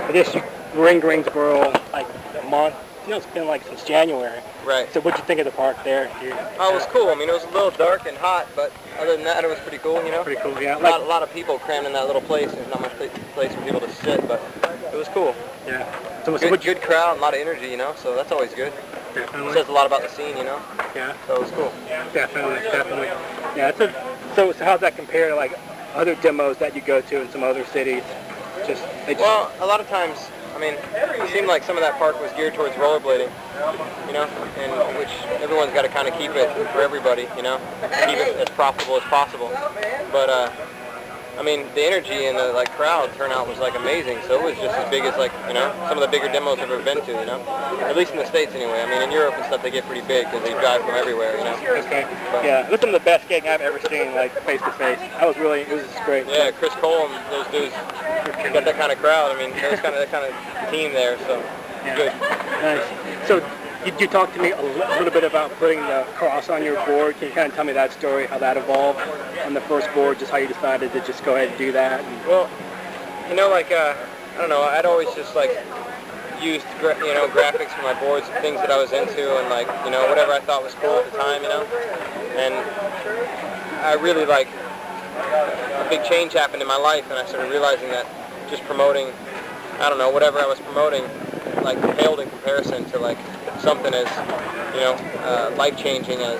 I guess you were in Greensboro like a month. It's been like since January. Right. So what'd you think of the park there? Oh, it was cool. I mean, it was a little dark and hot, but other than that, it was pretty cool, Pretty cool, yeah. A lot of people crammed in that little place. There's not much place for people to sit, but it was cool. Yeah. So good crowd, a lot of energy, so that's always good. Definitely. It says a lot about the scene, Yeah. So it was cool. Definitely. Yeah. So how's that compare to like other demos that you go to in some other cities? Well, a lot of times, I mean, it seemed like some of that park was geared towards rollerblading, and which everyone's got to kind of keep it for everybody, keep it as profitable as possible. But I mean, the energy and the crowd turnout was amazing. So it was just as big as some of the bigger demos I've ever been to, At least in the States anyway. I mean, in Europe and stuff they get pretty big because they drive from everywhere, Okay. Yeah, it was some of the best skating I've ever seen, face to face. It was just great. Yeah, Chris Cole and those dudes got that kind of crowd. I mean, there's that kind of team there, so good. Nice. So you talked to me a little bit about putting the cross on your board. Can you kind of tell me that story, how that evolved on the first board, just how you decided to just go ahead and do that? Well, I don't know, I'd always just used graphics for my boards, things that I was into, and whatever I thought was cool at the time, And I really a big change happened in my life, and I started realizing that just promoting, whatever I was promoting, paled in comparison to something as life-changing as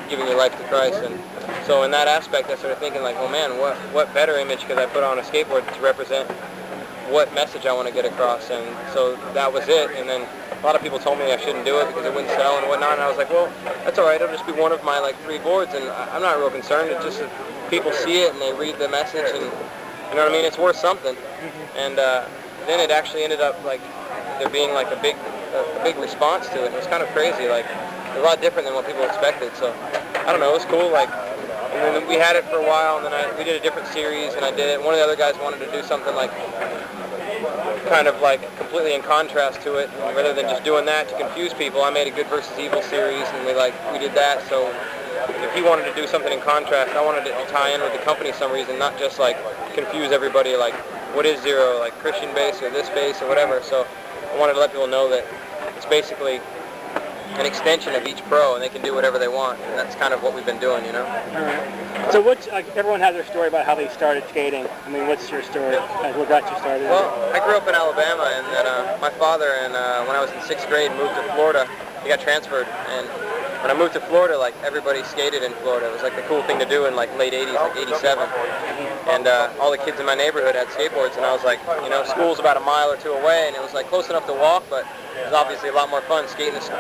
giving your life to Christ. And so in that aspect I started thinking well, man, what better image could I put on a skateboard to represent what message I want to get across? And so that was it. And then a lot of people told me I shouldn't do it because it wouldn't sell and whatnot, and I was like, well, that's all right, it'll just be one of my 3 boards, and I'm not real concerned. It's just that people see it and they read the message, and you know what I mean, it's worth something. And then it actually ended up there being a big response to it. It was kind of crazy, a lot different than what people expected. So I don't know, it was cool. And then we had it for a while, and then we did a different series, and I did it. One of the other guys wanted to do something kind of completely in contrast to it, and rather than just doing that to confuse people, I made a Good versus Evil series, and we did that. So if he wanted to do something in contrast, I wanted it to tie in with the company for some reason, not just confuse everybody what is Zero, Christian base or this base or whatever. So I wanted to let people know that it's basically an extension of each pro, and they can do whatever they want, and that's kind of what we've been doing, All right. So everyone has their story about how they started skating. I mean, what's your story? What got you started? Well, I grew up in Alabama, and then my father, when I was in 6th grade, moved to Florida. He got transferred, and when I moved to Florida, everybody skated in Florida. It was the cool thing to do in late 80s, 87. And all the kids in my neighborhood had skateboards, and I was school's about a mile or 2 away, and it was close enough to walk, but it was obviously a lot more fun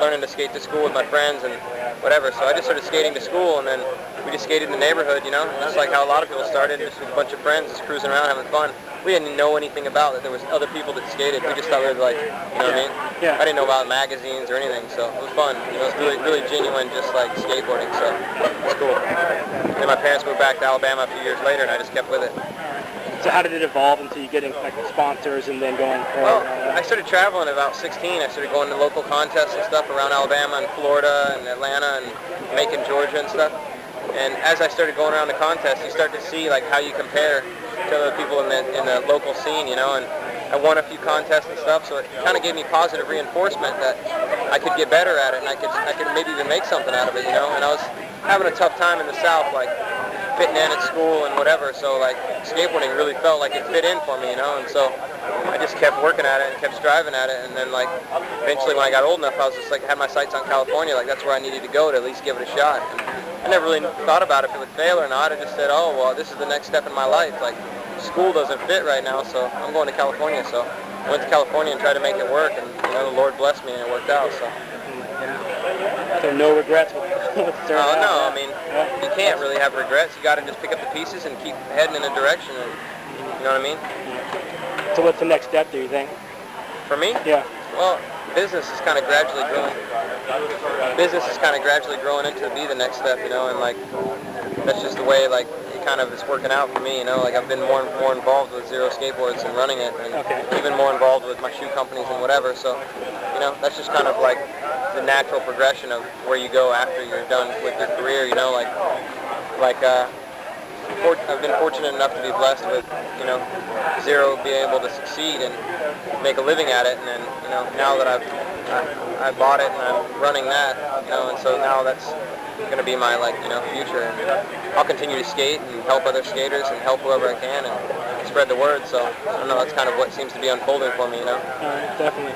learning to skate to school with my friends and whatever. So I just started skating to school, and then we just skated in the neighborhood, just like how a lot of people started, just with a bunch of friends, just cruising around having fun. We didn't know anything about that there was other people that skated. We just thought we were what I mean? Yeah. I didn't know about magazines or anything, so it was fun. It was really genuine, just skateboarding, so it was cool. Then my parents moved back to Alabama a few years later, and I just kept with it. So how did it evolve until you getting sponsors and then going pro? Well, I started traveling at about 16. I started going to local contests and stuff around Alabama and Florida and Atlanta and Macon, Georgia and stuff. And as I started going around the contests, you start to see how you compare to other people in the local scene, and I won a few contests and stuff, so it kind of gave me positive reinforcement that I could get better at it, and I could maybe even make something out of it, And I was having a tough time in the South, fitting in at school and whatever, so skateboarding really felt like it fit in for me, and so I just kept working at it and kept striving at it, and then eventually when I got old enough, I was just had my sights on California, that's where I needed to go to at least give it a shot. And I never really thought about if it would fail or not. I just said, oh well, this is the next step in my life. School doesn't fit right now, so I'm going to California. So I went to California and tried to make it work, and the Lord blessed me and it worked out. So. So no regrets with starting No, out? I mean, you can't really have regrets. You got to just pick up the pieces and keep heading in a direction, and you know what I mean? So what's the next step, do you think? For me? Yeah. Well, business is kind of gradually growing. Business is kind of gradually growing into be the next step, and that's just the way it kind of is working out for me, I've been more involved with Zero Skateboards and running it, and even more involved with my shoe companies and whatever. So, that's just kind of the natural progression of where you go after you're done with your career. I've been fortunate enough to be blessed with, you know, zero being able to succeed and make a living at it, and then, you know, now that I bought it and I'm running that, you know, and so now that's going to be my, like, you know, future, and I'll continue to skate and help other skaters and help whoever I can and spread the word. So I don't know, that's kind of what seems to be unfolding for me, you know. Definitely.